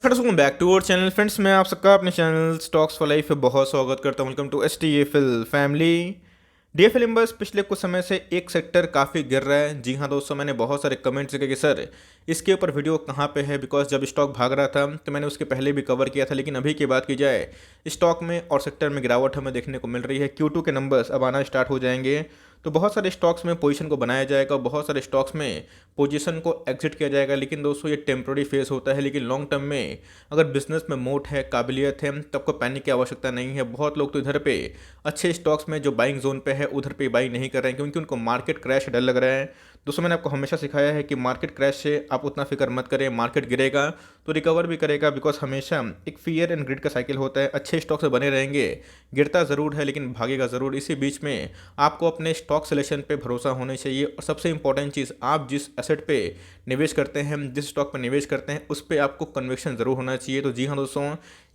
Friends welcome back to our channel. Friends मैं आप सबका अपने चैनल स्टॉक्स फॉर लाइफ पे बहुत स्वागत करता हूँ। Welcome to STFL family. DFL invest पिछले कुछ समय से एक सेक्टर काफ़ी गिर रहा है। जी हाँ दोस्तों, मैंने बहुत सारे कमेंट्स किए कि सर इसके ऊपर वीडियो कहाँ पे है, बिकॉज जब स्टॉक भाग रहा था तो मैंने उसके पहले भी कवर किया था। लेकिन अभी की बात की जाए, स्टॉक में और सेक्टर में गिरावट हमें देखने को मिल रही है। Q2 के नंबर्स अब आना स्टार्ट हो जाएंगे तो बहुत सारे स्टॉक्स में पोजीशन को बनाया जाएगा और बहुत सारे स्टॉक्स में पोजीशन को एग्जिट किया जाएगा। लेकिन दोस्तों ये टेम्प्रेरी फेस होता है, लेकिन लॉन्ग टर्म में अगर बिजनेस में मोट है, काबिलियत है, तो आपको पैनिक की आवश्यकता नहीं है। बहुत लोग तो इधर पे अच्छे स्टॉक्स में जो बाइंग जोन पे है उधर पे बाई नहीं कर रहे हैं क्योंकि उनको मार्केट क्रैश डर लग रहा है। दोस्तों मैंने आपको हमेशा सिखाया है कि मार्केट क्रैश से आप उतना फिक्र मत करें। मार्केट गिरेगा तो रिकवर भी करेगा, बिकॉज हमेशा एक फियर एंड ग्रिड का साइकिल होता है। अच्छे स्टॉक से बने रहेंगे, गिरता ज़रूर है लेकिन भागेगा ज़रूर। इसी बीच में आपको अपने स्टॉक सिलेक्शन पे भरोसा होना चाहिए और सबसे इंपॉर्टेंट चीज़, आप जिस एसेट पे निवेश करते हैं, जिस स्टॉक पर निवेश करते हैं, उस पर आपको कन्विक्शन ज़रूर होना चाहिए। तो जी हाँ दोस्तों,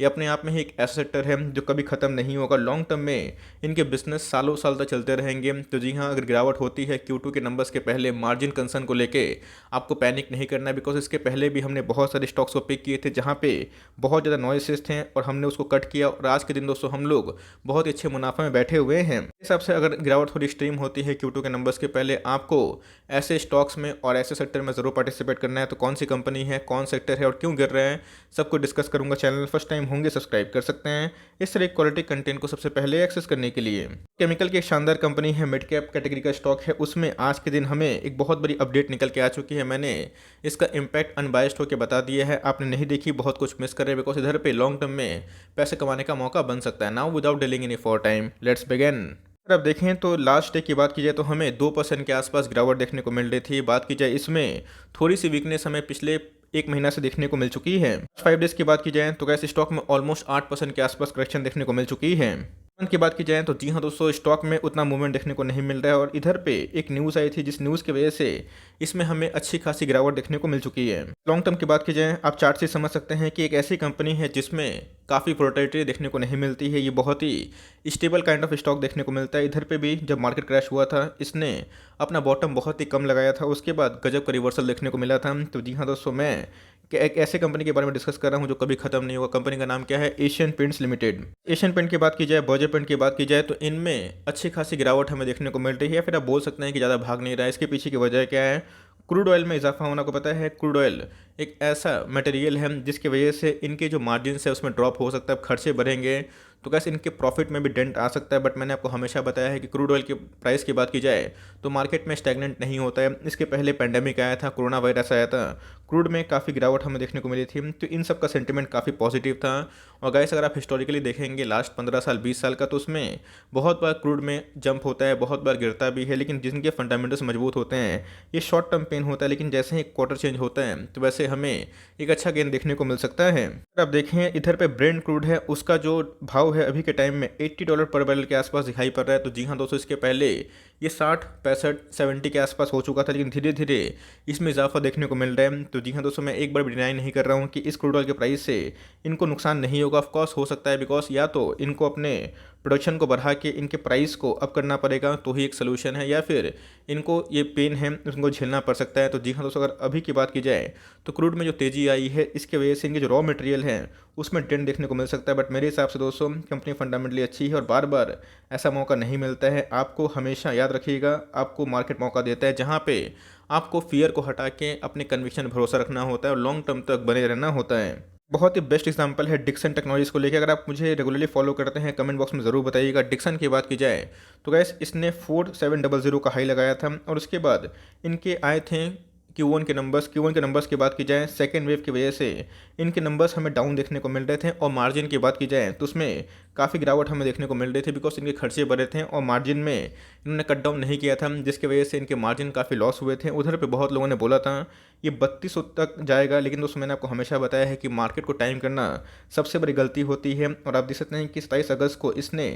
ये अपने आप में ही एक ऐसा सेक्टर है जो कभी ख़त्म नहीं होगा। लॉन्ग टर्म में इनके बिजनेस सालों साल तक चलते रहेंगे। तो जी हाँ, अगर गिरावट होती है Q2 के नंबर्स के पहले, मार्जिन कंसर्न को लेके आपको पैनिक नहीं करना है, बिकॉज इसके पहले भी हमने बहुत सारे स्टॉक्स को पिक किए थे जहाँ पे बहुत ज़्यादा नॉइसेस थे और हमने उसको कट किया और आज के दिन दोस्तों हम लोग बहुत अच्छे मुनाफे में बैठे हुए हैं। इस हिसाब से अगर गिरावट थोड़ी एक्सट्रीम होती है Q2 के नंबर्स के पहले, आपको ऐसे स्टॉक्स में और ऐसे सेक्टर में ज़रूर पार्टिसिपेट करना है। तो कौन सी कंपनी है, कौन सेक्टर है और क्यों गिर रहे हैं, सबको डिस्कस करूंगा। चैनल फर्स्ट टाइम होंगे सब्सक्राइब कर सकते हैं इस तरह क्वालिटी कंटेंट को सबसे पहले एक्सेस करने के लिए। केमिकल की एक शानदार कंपनी है, मिड कैप कैटेगरी का स्टॉक है। उसमें आज के दिन हमें एक बहुत बड़ी अपडेट निकल के आ चुकी है। मैंने इसका इम्पैक्ट अनबायस्ड होकर बता दिया है। आपने नहीं देखी, बहुत कुछ मिस कर रहे हैं, बिकॉज इधर पे लॉन्ग टर्म में पैसे कमाने का मौका बन सकता है। Now without dealing any for time, let's begin. अगर आप देखें तो लास्ट डे की बात की जाए तो हमें 2% के आसपास गिरावट देखने को मिल रही थी। बात की जाए इसमें थोड़ी सी वीकनेस हमें पिछले एक महीना से देखने को मिल चुकी है। 5 डेज की बात की जाए तो कैसे स्टॉक में ऑलमोस्ट 8% के आसपास करेक्शन देखने को मिल चुकी है। मूवमेंट की बात की जाए तो जी हाँ दोस्तों, स्टॉक में उतना मूवमेंट देखने को नहीं मिल रहा है और इधर पे एक न्यूज़ आई थी जिस न्यूज़ की वजह से इसमें हमें अच्छी खासी गिरावट देखने को मिल चुकी है। लॉन्ग टर्म की बात की जाए, आप चार्ट से समझ सकते हैं कि एक ऐसी कंपनी है जिसमें काफ़ी वोलेटिलिटी देखने को नहीं मिलती है। ये बहुत ही स्टेबल काइंड ऑफ स्टॉक देखने को मिलता है। इधर पे भी जब मार्केट क्रैश हुआ था, इसने अपना बॉटम बहुत ही कम लगाया था, उसके बाद गजब का रिवर्सल देखने को मिला था। तो जी हाँ दोस्तों, मैं एक ऐसे कंपनी के बारे में डिस्कस कर रहा हूँ जो कभी खत्म नहीं होगा। कंपनी का नाम क्या है? Asian Paints limited. Asian Paint की बात की जाए, बर्जर पेंट की बात की जाए तो इनमें अच्छी खासी गिरावट हमें देखने को मिल रही है। फिर आप बोल सकते हैं कि ज़्यादा भाग नहीं रहा है। इसके पीछे की वजह क्या है? क्रूड ऑयल में इजाफा होना को पता है। क्रूड ऑयल एक ऐसा मटेरियल है जिसकी वजह से इनके जो मार्जिन है उसमें ड्रॉप हो सकता है। खर्चे बढ़ेंगे तो कैसे इनके प्रॉफिट में भी डेंट आ सकता है। बट मैंने आपको हमेशा बताया है कि क्रूड ऑयल के प्राइस की बात की जाए तो मार्केट में स्टैग्नेंट नहीं होता है। इसके पहले पेंडेमिक आया था, कोरोना वायरस आया था, क्रूड में काफ़ी गिरावट हमें देखने को मिली थी। तो इन सब का सेंटिमेंट काफ़ी पॉजिटिव था। और गाइस अगर आप हिस्टोरिकली देखेंगे लास्ट 15 साल 20 साल का, तो उसमें बहुत बार क्रूड में जंप होता है, बहुत बार गिरता भी है, लेकिन जिनके फंडामेंटल्स मजबूत होते हैं ये शॉर्ट टर्म पेन होता है। लेकिन जैसे ही क्वार्टर चेंज होता है तो वैसे हमें एक अच्छा गेन देखने को मिल सकता है। अगर आप देखें इधर पे ब्रेंट क्रूड है, उसका जो भाव है अभी के टाइम में $80 पर बैरल के आसपास दिखाई पड़ रहा है। तो जी हाँ दोस्तों, इसके पहले ये 60 65 70 के आसपास हो चुका था, लेकिन धीरे धीरे इसमें इजाफा देखने को मिल रहा है। तो जी हाँ दोस्तों, मैं एक बार भी डिनाई नहीं कर रहा हूँ कि इस क्रूड ऑयल के प्राइस से इनको नुकसान नहीं होगा। ऑफकोर्स हो सकता है, बिकॉज या तो इनको अपने प्रोडक्शन को बढ़ा के इनके प्राइस को अप करना पड़ेगा तो ही एक सोल्यूशन है, या फिर इनको ये पेन है उनको झेलना पड़ सकता है। तो जी हाँ दोस्तों, अगर अभी की बात की जाए तो क्रूड में जो तेज़ी आई है इसके वजह से इनके जो रॉ मटेरियल है उसमें ट्रेंड देखने को मिल सकता है। बट मेरे हिसाब से दोस्तों कंपनी फंडामेंटली अच्छी है और बार बार ऐसा मौका नहीं मिलता है। आपको हमेशा याद रखिएगा, आपको मार्केट मौका देता है जहाँ पे आपको फियर को हटा के अपने कन्विक्शन भरोसा रखना होता है और लॉन्ग टर्म तक बने रहना होता है। बहुत ही बेस्ट एग्जांपल है डिक्सन टेक्नोलॉजीज को लेकर। अगर आप मुझे रेगुलरली फॉलो करते हैं कमेंट बॉक्स में ज़रूर बताइएगा। डिक्सन की बात की जाए तो गैस इसने 4700 का हाई लगाया था और उसके बाद इनके आए थे Q1 के नंबर्स की बात की जाए, सेकेंड वेव की वजह से इनके नंबर्स हमें डाउन देखने को मिल रहे थे। और मार्जिन की बात की जाए तो उसमें काफ़ी गिरावट हमें देखने को मिल रही थी, बिकॉज इनके खर्चे बढ़े थे और मार्जिन में इन्होंने कट डाउन नहीं किया था, जिसकी वजह से इनके मार्जिन काफ़ी लॉस हुए थे। उधर पे बहुत लोगों ने बोला था ये 3200 तक जाएगा, लेकिन दोस्तों मैंने आपको हमेशा बताया है कि मार्केट को टाइम करना सबसे बड़ी गलती होती है। और आप देख सकते हैं कि 27 अगस्त को इसने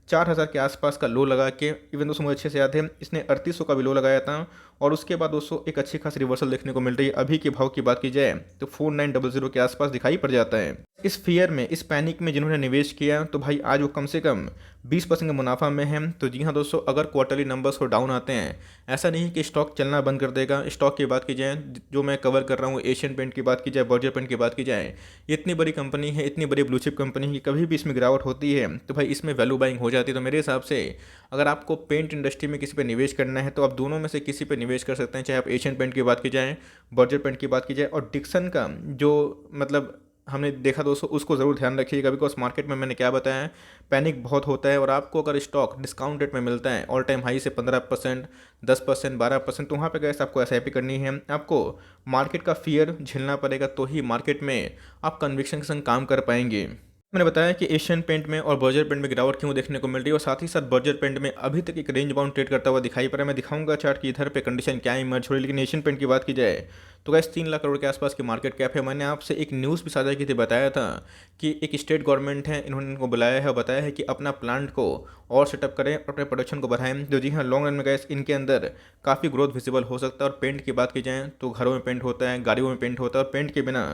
4000 के आसपास का लो लगा के, इवन दोस्तों मुझे अच्छे से याद है इसने 3800 का भी लो लगाया था और उसके बाद दोस्तों एक अच्छी खासी रिवर्सल देखने को मिल रही है। अभी के भाव की बात की जाए तो 4900 के आसपास दिखाई पड़ जाता है। इस फ़ियर में, इस पैनिक में जिन्होंने निवेश किया, तो भाई आज वो कम से कम 20% का मुनाफा में हैं। तो जी हाँ दोस्तों, अगर क्वार्टरली नंबर्स और डाउन आते हैं, ऐसा नहीं है कि स्टॉक चलना बंद कर देगा। स्टॉक की बात की जाए, जो मैं कवर कर रहा हूँ, एशियन पेंट की बात की जाए, बर्जर पेंट की बात की जाए, ये इतनी बड़ी कंपनी है, इतनी बड़ी ब्लू चिप कंपनी है कि कभी भी इसमें गिरावट होती है तो भाई इसमें वैल्यू बाइंग हो जाती है। तो मेरे हिसाब से अगर आपको पेंट इंडस्ट्री में किसी पे निवेश करना है तो आप दोनों में से किसी पे निवेश कर सकते हैं, चाहे आप एशियन पेंट की बात की जाए, बर्जर पेंट की बात की जाए। और डिक्सन का जो मतलब हमने देखा दोस्तों, उसको ज़रूर ध्यान रखिएगा, बिकॉज मार्केट में मैंने क्या बताया है, पैनिक बहुत होता है। और आपको अगर स्टॉक डिस्काउंट रेट में मिलता है ऑल टाइम हाई से 15%, 10%, 12%, तो वहाँ पे गैस आपको एसआईपी करनी है। आपको मार्केट का फियर झेलना पड़ेगा, तो ही मार्केट में आप कन्विक्शन के संग काम कर पाएंगे। मैंने बताया कि एशियन पेंट में और बर्जर पेंट में गिरावट क्यों देखने को मिल रही है, और साथ ही साथ बर्जर पेंट में अभी तक एक रेंज बाउंड ट्रेड करता हुआ दिखाई पड़ रहा है। मैं दिखाऊंगा चार्ट की इधर पे कंडीशन क्या इमर्ज हो रही है। लेकिन एशियन पेंट की बात की जाए तो गैस 3 लाख करोड़ के आसपास की मार्केट कैप है। मैंने आपसे एक न्यूज़ भी साझा की थी, बताया था कि एक स्टेट गवर्नमेंट है, इन्होंने इनको बुलाया है और बताया है कि अपना प्लांट को और सेटअप करें और अपने प्रोडक्शन को बढ़ाएं। तो जी हाँ, लॉन्ग रन में गैस इनके अंदर काफ़ी ग्रोथ विजिबल हो सकता है। और पेंट की बात की जाए तो घरों में पेंट होता है, गाड़ियों में पेंट होता है, और पेंट के बिना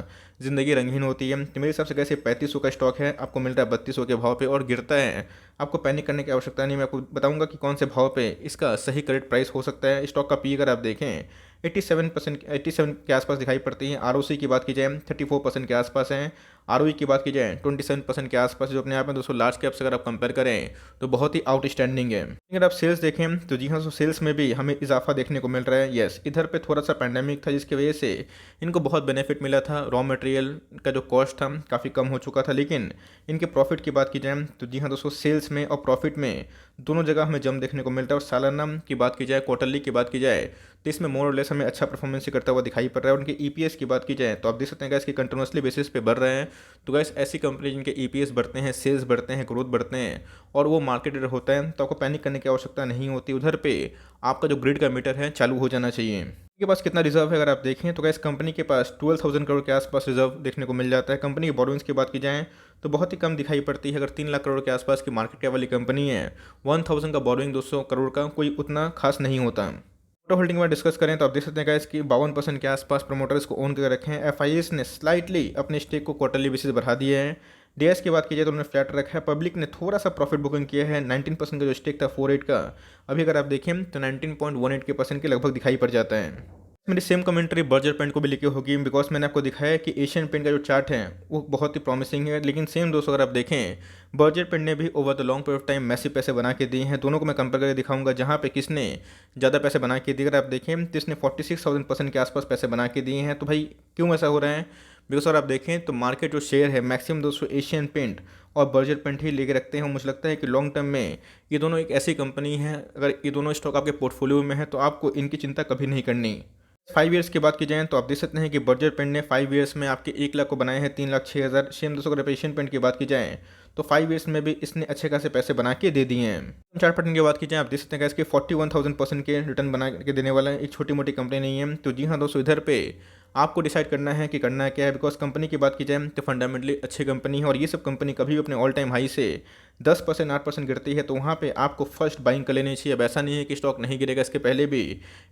ज़िंदगी रंगीन होती है। तो मेरे हिसाब से कैसे 3500 का स्टॉक है, आपको मिल रहा है 3200 के भाव पे और गिरता है। आपको पैनिक करने की आवश्यकता नहीं, मैं आपको बताऊंगा कि कौन से भाव पे इसका सही करेक्ट प्राइस हो सकता है। स्टॉक का पी अगर आप देखें 87 के आसपास दिखाई पड़ती है। आरओसी की बात की जाए 34% के आसपास है। आरओई की बात की जाए 27% के आसपास, जो अपने आप में दोस्तों लार्ज कैप से अगर आप कंपेयर करें तो बहुत ही आउटस्टैंडिंग है। अगर आप सेल्स देखें तो जी हाँ, तो सेल्स में भी हमें इजाफा देखने को मिल रहा है। यस, इधर पे थोड़ा सा पैंडेमिक था जिसकी वजह से इनको बहुत बेनिफिट मिला था। रॉ मटेरियल का जो कॉस्ट था काफ़ी कम हो चुका था। लेकिन इनके प्रॉफिट की बात की जाए तो जी हाँ दोस्तों, सेल्स में और प्रॉफिट में दोनों जगह हमें जम देखने को मिलता है। और सालाना की बात की जाए, क्वार्टरली की बात की जाए, तो इसमें मोर और लेस हमें अच्छा परफॉर्मेंस करता हुआ दिखाई पड़ रहा है। उनके ईपीएस की बात की जाए तो आप देख सकते हैं गैस कि कंटिन्यूसली बेसिस पे बढ़ रहे हैं। तो गैस ऐसी कंपनी जिनके ईपीएस बढ़ते हैं, सेल्स बढ़ते हैं, ग्रोथ बढ़ते हैं और वो मार्केट रेट होता है, तो आपको पैनिक करने की आवश्यकता नहीं होती। उधर पे आपका जो ग्रिड का मीटर है चालू हो जाना चाहिए। के पास कितना रिजर्व है अगर आप देखें तो गैस कंपनी के पास 12,000 करोड़ के आसपास रिजर्व देखने को मिल जाता है। कंपनी की बोरोइंग्स की बात की जाए तो बहुत ही कम दिखाई पड़ती है। अगर 3 लाख करोड़ के आसपास की मार्केट कैप वाली कंपनी है, 1000 का बोरोइंग 200 करोड़ का कोई उतना खास नहीं होता। प्रोमोटर होल्डिंग में डिस्कस करें तो आप देख सकते हैं गाइस कि 52% के आसपास प्रमोटर इसको ओन कर रखे हैं। एफआईएस ने स्लाइटली अपने स्टेक को क्वार्टरली बेसिस बढ़ा दिया है। डीएस की बात कीजिए तो उन्होंने फ्लैट रखा है। पब्लिक ने थोड़ा सा प्रॉफिट बुकिंग किया है। 19% का जो स्टेक था 48 का, अभी अगर आप देखें तो 19.18% के लगभग दिखाई पड़ जाता है। मेरी सेम कमेंट्री बर्जर पेंट को भी लिखी होगी, बिकॉज मैंने आपको दिखाया कि एशियन पेंट का जो चार्ट है वो बहुत ही प्रॉमिसिंग है। लेकिन सेम दोस्तों अगर आप देखें, बर्जर पेंट ने भी over the long period of time massive पैसे बना के दिए हैं। दोनों को मैं कंपेयर करके दिखाऊंगा जहाँ पे किसने ज़्यादा पैसे बना के दिए। अगर आप देखें तो इसने 46,000% के आसपास पैसे बना के दिए हैं। तो भाई क्यों ऐसा हो रहा है, बिकॉज अगर आप देखें तो मार्केट जो शेयर है मैक्सिमम दोस्तों एशियन पेंट और बर्जर पेंट ही लेके रखते हैं। मुझे लगता है कि लॉन्ग टर्म में ये दोनों एक ऐसी कंपनी है, अगर ये दोनों स्टॉक आपके पोर्टफोलियो में है तो आपको इनकी चिंता कभी नहीं करनी। 5 ईयर्स की बात की जाए तो आप देख सकते हैं कि बर्जर पेंट ने 5 ईयर्स में आपके 1 लाख को बनाए हैं 3,06,000। सेम दोस्तों अगर एशियन पेंट की बात की जाए तो 5 ईयर्स में भी इसने अच्छे खासे पैसे बना के दे दिए हैं। चार्ट पैटर्न की बात की जाए आप देख सकते हैं इसके 41,000% के रिटर्न बना के देने वाला है। एक छोटी मोटी कंपनी नहीं है। तो जी हाँ दोस्तों, इधर पे आपको डिसाइड करना है कि करना क्या है। बिकॉज कंपनी की बात की जाए तो फंडामेंटली अच्छी कंपनी है और ये सब कंपनी कभी भी अपने ऑल टाइम हाई से 10%, 8% गिरती है तो वहाँ पे आपको फर्स्ट बाइंग कर लेनी चाहिए। अब ऐसा नहीं है कि स्टॉक नहीं गिरेगा। इसके पहले भी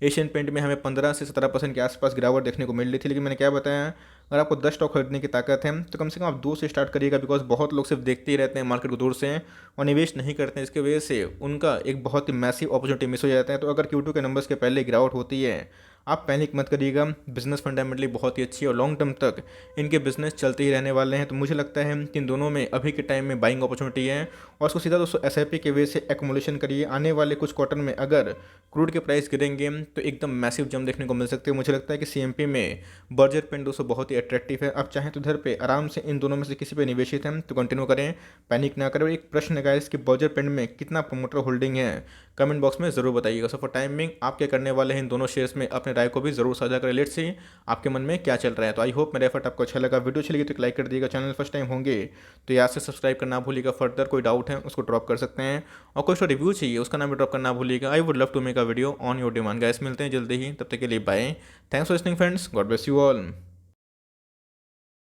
एशियन पेंट में हमें 15 से 17% के आसपास गिरावट देखने को मिल रही थी। लेकिन मैंने क्या बताया, अगर आपको 10 स्टॉक खरीदने की ताकत है तो कम से कम आप 2 से स्टार्ट करिएगा। बिकॉज बहुत लोग सिर्फ देखते ही रहते हैं मार्केट को दूर से और निवेश नहीं करते हैं। इसकी वजह से उनका एक बहुत ही मैसिव अपॉर्चुनिटी मिस हो जाता है। तो अगर Q2 के नंबर्स के पहले गिरावट होती है, आप पैनिक मत करिएगा। बिजनेस फंडामेंटली बहुत ही अच्छी है और लॉन्ग टर्म तक इनके बिजनेस चलते ही रहने वाले हैं। तो मुझे लगता है कि इन दोनों में अभी के टाइम में बाइंग अपॉर्चुनिटी है और उसको सीधा दोस्तों एसआईपी के वजह से एक्मुलेशन करिए। आने वाले कुछ क्वार्टर में अगर क्रूड के प्राइस गिरेंगे तो एकदम मैसिव जंप देखने को मिल सकते हैं। मुझे लगता है कि सीएमपी में बर्जर पेंट दोस्तों बहुत ही अट्रैक्टिव है। आप चाहें तो इधर पे आराम से इन दोनों में से किसी पे निवेशित हैं तो कंटिन्यू करें, पैनिक ना करें। और एक प्रश्न है गाइस कि बर्जर पेंट में कितना प्रमोटर होल्डिंग है, कमेंट बॉक्स में जरूर बताइएगा। सो फॉर टाइमिंग आप क्या करने वाले हैं इन दोनों शेयर्स में, अपने राय को भी जरूर साझा करें। लेट्स सी आपके मन में क्या चल रहा है। तो आई होप मेरा एफर्ट आपको अच्छा लगा। वीडियो अच्छी लगी तो लाइक कर दिएगा। चैनल फर्स्ट टाइम होंगे तो यहाँ से सब्सक्राइब करना भूलिएगा। फर्दर कोई डाउट है उसको ड्रॉप कर सकते हैं और कोई रिव्यू चाहिए उसका नाम भी ड्रॉप करना भूलिएगा। I would love to make a video on your demand. Guys मिलते हैं जल्दी ही, तब तक के लिए bye. Thanks for listening friends, God bless you all.